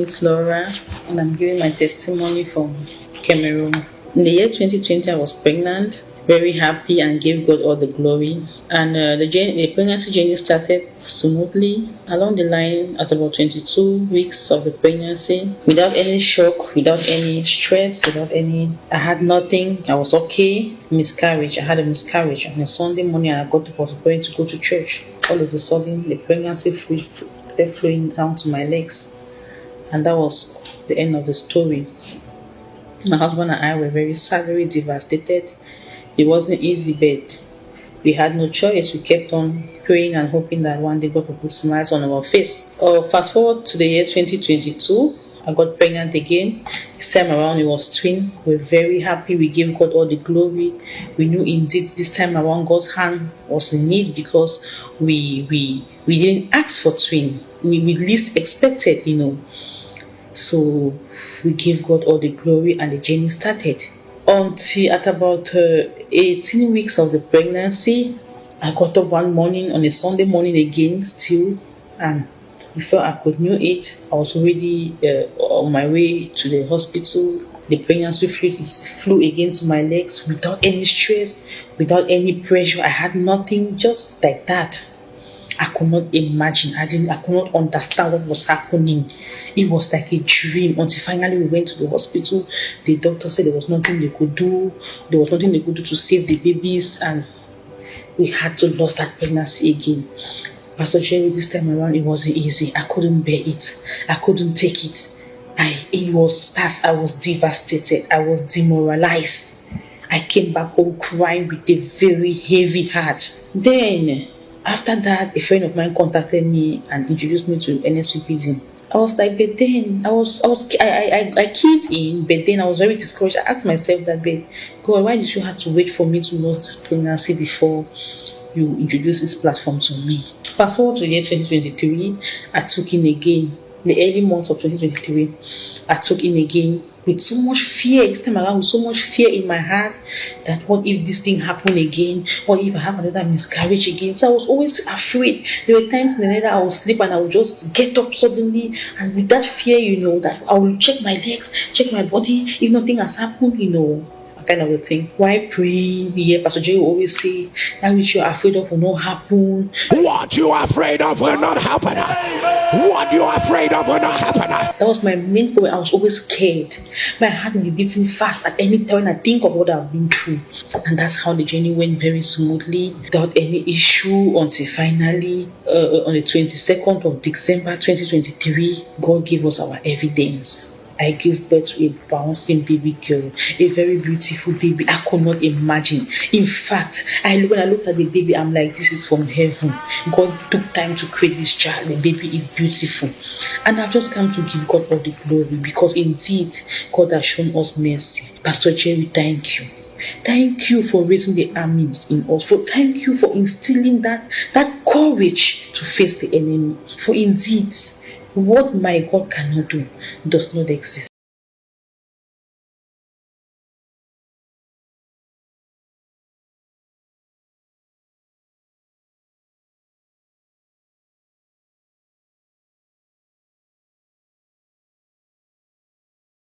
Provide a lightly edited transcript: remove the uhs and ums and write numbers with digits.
It's Laura, and I'm giving my testimony from Cameroon. In the year 2020, I was pregnant, very happy, and gave God all the glory. And the pregnancy journey started smoothly along the line at about 22 weeks of the pregnancy, without any shock, without any stress, without any. I had nothing. I was okay. Miscarriage. I had a miscarriage on a Sunday morning, and I got to preparing to go to church. All of a sudden, the pregnancy fluid started flowing down to my legs. And that was the end of the story. My husband and I were very sad, very devastated. It wasn't easy, but we had no choice. We kept on praying and hoping that one day God would put smiles on our face. Fast forward to the year 2022, I got pregnant again. This time around, it was twin. We're very happy. We gave God all the glory. We knew indeed this time around God's hand was in need because we didn't ask for twin. We least expected. So we gave God all the glory and the journey started. Until at about 18 weeks of the pregnancy, I got up one morning on a Sunday morning again still, and before I could know it, I was already on my way to the hospital. The pregnancy fluid flew again to my legs without any stress, without any pressure. I had nothing, just like that. I could not imagine. I could not understand what was happening. It was like a dream until finally we went to the hospital. The doctor said there was nothing they could do. There was nothing they could do to save the babies, and we had to lose that pregnancy again. Pastor Jerry, this time around, it wasn't easy. I couldn't bear it. I couldn't take it. I was devastated. I was demoralized. I came back home crying with a very heavy heart. Then, after that, a friend of mine contacted me and introduced me to NSPPD. I was like, but then I keyed in, but then I was very discouraged. I asked myself that, but God, why did you have to wait for me to lose this pregnancy before you introduce this platform to me? Fast forward to the year 2023, I took in again. In the early months of 2023, I took in again with so much fear, this time around with so much fear in my heart that what if this thing happen again? What if I have another miscarriage again? So I was always afraid. There were times in the night I would sleep and I would just get up suddenly, and with that fear, that I will check my legs, check my body, if nothing has happened, kind of a thing. Why praying? Yeah, Pastor Jay will always say that which you're afraid of will not happen. What you are afraid of will not happen. What you are afraid of will not happen. That was my main problem. I was always scared. My heart would be beating fast at any time when I think of what I've been through. And that's how the journey went very smoothly, without any issue, until finally, on the 22nd of December 2023, God gave us our evidence. I gave birth to a bouncing baby girl, a very beautiful baby. I could not imagine. In fact, when I looked at the baby, I'm like, this is from heaven. God took time to create this child. The baby is beautiful. And I've just come to give God all the glory because indeed, God has shown us mercy. Pastor Jerry, thank you. Thank you for raising the armies in us. Thank you for instilling that courage to face the enemy. For indeed, what my God cannot do does not exist.